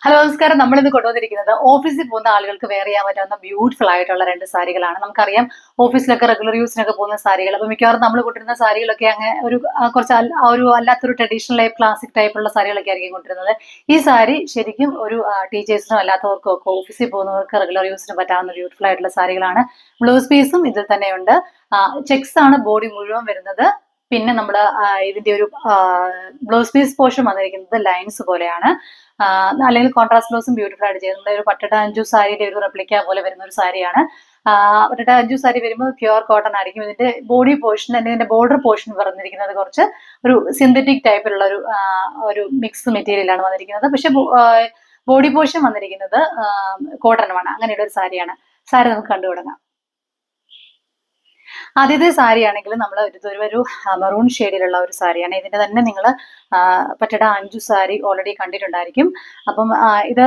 Hello നമസ്കാരം. നമ്മളിന്ന് കൊണ്ടുവന്നിരിക്കുന്നത് ഓഫീസിൽ പോകുന്ന ആളുകൾക്ക് വെയർ ചെയ്യാൻ പറ്റാവുന്ന ബ്യൂട്ടിഫുൾ ആയിട്ടുള്ള രണ്ട് സാരികളാണ്. നമുക്കറിയാം ഓഫീസിലൊക്കെ റെഗുലർ യൂസിനൊക്കെ പോകുന്ന സാരികൾ. അപ്പൊ മിക്കവാറും നമ്മൾ കൊണ്ടിരുന്ന സാരികളൊക്കെ അങ്ങ് കുറച്ച് ഒരു അല്ലാത്തൊരു ട്രഡീഷണൽ ടൈപ്പ് ക്ലാസിക് ടൈപ്പുള്ള സാരികളൊക്കെ ആയിരിക്കും കൊണ്ടിരുന്നത്. ഈ സാരി ശരിക്കും ഒരു ടീച്ചേഴ്സിനോ അല്ലാത്തവർക്കും ഒക്കെ ഓഫീസിൽ പോകുന്നവർക്ക് റെഗുലർ യൂസിന് പറ്റാവുന്ന ബ്യൂട്ടിഫുൾ ആയിട്ടുള്ള സാരികളാണ്. ബ്ലൗസ് പീസും ഇതിൽ തന്നെയുണ്ട്. ചെക്സ് ആണ് ബോഡി മുഴുവൻ വരുന്നത്. പിന്നെ നമ്മുടെ ഇതിന്റെ ഒരു ബ്ലൗസ് പീസ് പോർഷൻ വന്നിരിക്കുന്നത് ലൈൻസ് പോലെയാണ്. അല്ലെങ്കിൽ കോൺട്രാസ്റ്റ് ബ്ലൗസും ബ്യൂട്ടിഫുൾ ആയിട്ട് ചെയ്ത് നമ്മുടെ ഒരു പട്ടട അഞ്ചു സാരിയുടെ ഒരു റെപ്ലിക്ക പോലെ വരുന്ന ഒരു സാരിയാണ്. പട്ടട അഞ്ചു സാരി വരുമ്പോൾ പ്യുവർ കോട്ടൺ ആയിരിക്കും. ഇതിന്റെ ബോഡി പോർഷൻ ഇതിന്റെ ബോർഡർ പോർഷൻ പറഞ്ഞിരിക്കുന്നത് കുറച്ച് ഒരു സിന്തറ്റിക് ടൈപ്പിലുള്ള ഒരു മിക്സ് മെറ്റീരിയലാണ് വന്നിരിക്കുന്നത്. പക്ഷെ ബോഡി പോർഷൻ വന്നിരിക്കുന്നത് കോട്ടണുമാണ്. അങ്ങനെയുള്ള ഒരു സാരിയാണ്. സാരി നമുക്ക് കണ്ടു തുടങ്ങാം. ആദ്യത്തെ സാരി ആണെങ്കിൽ നമ്മൾ ഒരു മെറൂൺ ഷെയ്ഡിലുള്ള ഒരു സാരിയാണ്. ഇതിന്റെ തന്നെ നിങ്ങൾ പറ്റട അഞ്ചു സാരി ഓൾറെഡി കണ്ടിട്ടുണ്ടായിരിക്കും. അപ്പം ഇത്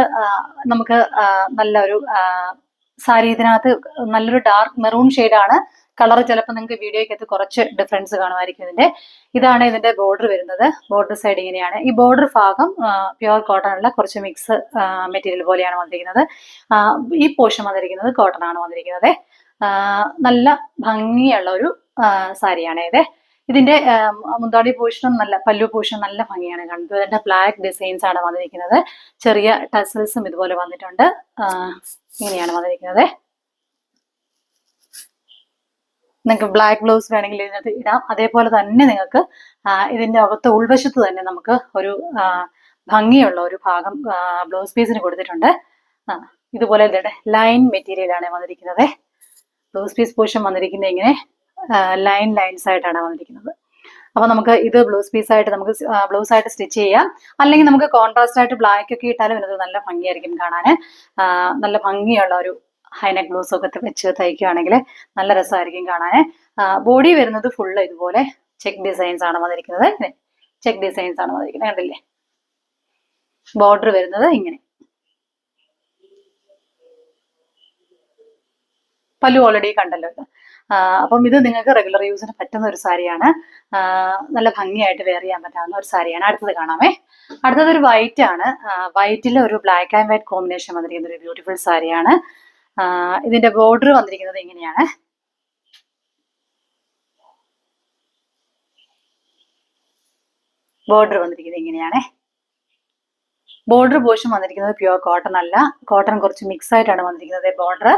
നമുക്ക് നല്ലൊരു സാരി, ഇതിനകത്ത് നല്ലൊരു ഡാർക്ക് മെറൂൺ ഷെയ്ഡാണ് കളർ. ചിലപ്പോൾ നിങ്ങൾക്ക് വീഡിയോയ്ക്കകത്ത് കുറച്ച് ഡിഫറൻസ് കാണുമായിരിക്കും. ഇതാണ് ഇതിന്റെ ബോർഡർ വരുന്നത്. ബോർഡർ സൈഡ് ഇങ്ങനെയാണ്. ഈ ബോർഡർ ഭാഗം പ്യുവർ കോട്ടൺ ഉള്ള കുറച്ച് മിക്സ് മെറ്റീരിയൽ പോലെയാണ് വന്നിരിക്കുന്നത്. ഈ പോർഷൻ വന്നിരിക്കുന്നത് കോട്ടൺ ആണ് വന്നിരിക്കുന്നത്. നല്ല ഭംഗിയുള്ള ഒരു സാരിയാണ് ഇത്. ഇതിന്റെ മുന്താടി പോർഷനും പല്ലു പോർഷനും നല്ല ഭംഗിയാണ് കാണുന്നത്. ഇതിന്റെ ബ്ലാക്ക് ഡിസൈൻസ് ആണ് വന്നിരിക്കുന്നത്. ചെറിയ ടസൽസും ഇതുപോലെ വന്നിട്ടുണ്ട്. ഇങ്ങനെയാണ് വന്നിരിക്കുന്നത്. നിങ്ങൾക്ക് ബ്ലാക്ക് ബ്ലൗസ് വേണമെങ്കിൽ ഇതിനകത്ത് ഇടാം. അതേപോലെ തന്നെ നിങ്ങൾക്ക് ഇതിന്റെ അകത്ത് ഉൾവശത്ത് തന്നെ നമുക്ക് ഒരു ഭംഗിയുള്ള ഒരു ഭാഗം ബ്ലൗസ് പീസിന് കൊടുത്തിട്ടുണ്ട്. ഇതുപോലെ ലൈൻ മെറ്റീരിയൽ ആണ് വന്നിരിക്കുന്നത്. ബ്ലൗസ് പീസ് പോർഷൻ വന്നിരിക്കുന്നത് ഇങ്ങനെ ലൈൻസ് ആയിട്ടാണ് വന്നിരിക്കുന്നത്. അപ്പൊ നമുക്ക് ഇത് ബ്ലൗസ് പീസ് ആയിട്ട് നമുക്ക് ബ്ലൗസ് ആയിട്ട് സ്റ്റിച്ച് ചെയ്യാം. അല്ലെങ്കിൽ നമുക്ക് കോൺട്രാസ്റ്റ് ആയിട്ട് ബ്ലാക്ക് ഒക്കെ ഇട്ടാലും ഇത് നല്ല ഭംഗിയായിരിക്കും കാണാന്. നല്ല ഭംഗിയുള്ള ഒരു ഹൈനെക്ക് ബ്ലൗസ് ഒക്കെ വെച്ച് തയ്ക്കുകയാണെങ്കിൽ നല്ല രസമായിരിക്കും കാണാന്. ബോഡി വരുന്നത് ഫുള്ള് ഇതുപോലെ ചെക്ക് ഡിസൈൻസ് ആണ് വന്നിരിക്കുന്നത്. ചെക്ക് ഡിസൈൻസ് ആണ് വന്നിരിക്കുന്നത്, കണ്ടില്ലേ? ബോർഡർ വരുന്നത് ഇങ്ങനെ. പല്ലു ഓൾറെഡി കണ്ടല്ലോ. അപ്പം ഇത് നിങ്ങൾക്ക് റെഗുലർ യൂസിന് പറ്റുന്ന ഒരു സാരിയാണ്. നല്ല ഭംഗിയായിട്ട് വെയർ ചെയ്യാൻ പറ്റാവുന്ന ഒരു സാരിയാണ്. അടുത്തത് കാണാമേ. അടുത്തത് ഒരു വൈറ്റ് ആണ്. വൈറ്റിൽ ഒരു ബ്ലാക്ക് ആൻഡ് വൈറ്റ് കോമ്പിനേഷൻ വന്നിരിക്കുന്ന ഒരു ബ്യൂട്ടിഫുൾ സാരിയാണ്. ഇതിന്റെ ബോർഡർ വന്നിരിക്കുന്നത് ഇങ്ങനെയാണ്. ബോർഡർ വന്നിരിക്കുന്നത് ഇങ്ങനെയാണ്. ബോർഡർ പോർഷൻ വന്നിരിക്കുന്നത് പ്യുവർ കോട്ടൺ അല്ല, കോട്ടൺ കുറച്ച് മിക്സ് ആയിട്ടാണ് വന്നിരിക്കുന്നത് ബോർഡർ.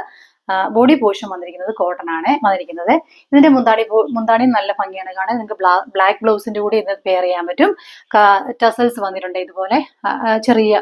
ബോഡി പോർഷൻ വന്നിരിക്കുന്നത് കോട്ടൺ ആണ് വന്നിരിക്കുന്നത്. ഇതിന്റെ മുന്താണി നല്ല ഭംഗിയാണ് കാണാൻ. നിങ്ങൾക്ക് ബ്ലാക്ക് ബ്ലൗസിന്റെ കൂടി ഇത് പെയർ ചെയ്യാൻ പറ്റും. ടസൽസ് വന്നിട്ടുണ്ട് ഇതുപോലെ ചെറിയ